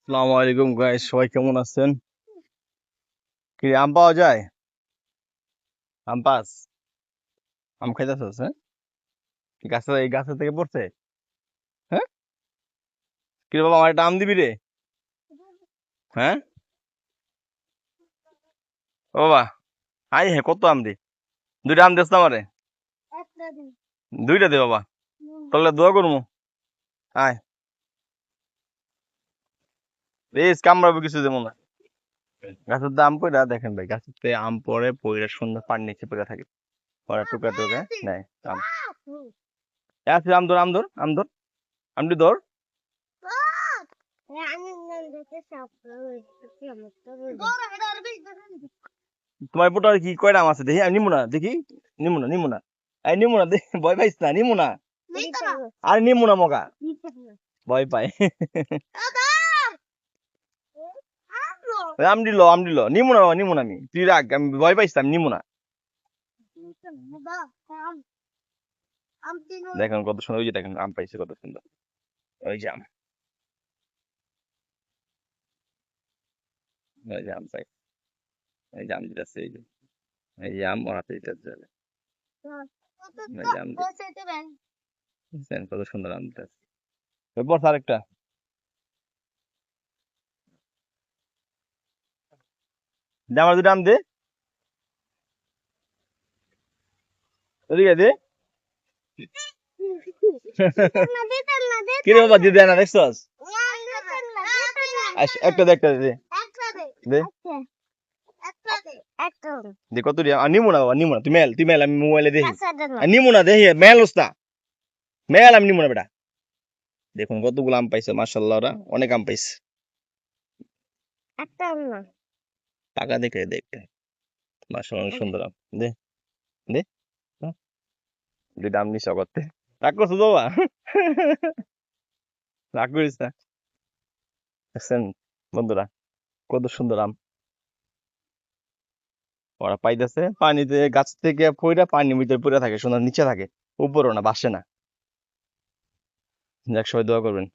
আসসালামু আলাইকুম গাইস, সবাই কেমন আছেন? কি আম পাওয়া যায়? আম পাস? আম খাইতেছস? হ্যাঁ, কি গাছে, এই গাছের থেকে পড়ছে? হ্যাঁ, কি রে বাবা, আমার একটা আম দিবি রে? হ্যাঁ, ও বাবা, আই হ্যাঁ, কত আম দি? দুইটা আম দিস না আমারে? দুইটা দে বাবা, তাহলে দোয়া করবো। আয়, বেশ কামড়াবে কিছু যেমন না। গাছের তো আম পড়া দেখেন ভাই, গাছের থেকে আম পড়ে পড়ে সুন্দর পানি নিচে পড়ে থাকে, পরে টুকা টুকা নেয় আম। আছে, আম ধর, আম ধর, আম ধর, আমটি ধর। তোমার পোটার কি কয়টা আম আছে দেখি, আমি নিমু না, দেখি। নিমু না এই নিমু না দেখি, ভয় পাইস না, নিমু না। আর নিমু না মগা, ভয় পায়। আম দিল নিমু না বাবা, নিমু না, আমি তুই রাখ, আমি ভয় পাইস না, আমি নিমু না। দেখেন কত সুন্দর, ওই যে দেখেন আম পাইছে কত সুন্দর, ওই যে আম, ওই যে আম পাই, এই যে আম দিতেছে, এই যে আম ওর হাতে দিতেছে, এই যে আম দেখছেন কত সুন্দর আম দিতেছে। বস আরেকটা দে, আমার দুটো আম দে, ওদিকে দে। কিরে বাবা, দিদি না দেখছস? একটা দে, একটা দে, দে দে, কত দিয়া নিমু না বাবা, নিমু না, তুই মেল আমি মোবাইলে দেখি। আর নিমু না দেখি, মেল ওস্তা, মেল আমি নিমু না বেটা। দেখুন কতগুলো আম পাইছে, মাশাআল্লাহ, ওরা অনেক আম পাইছে। টাকা দেখে দেখতে, মাশাআল্লাহ, অনেক সুন্দর আম। দে, দে, হ্যাঁ, দুইটা আম নিছ করতে, রাগ করছো বাবা? রাগ করিস না। দেখছেন বন্ধুরা, কত সুন্দর আম ওরা পাইতেছে, পানিতে গাছ থেকে পইরা পানির ভিতরে পড়ে থাকে, সুন্দর নিচে থাকে, উপরও না, বাসে না। যাক, সবাই দোয়া করবেন।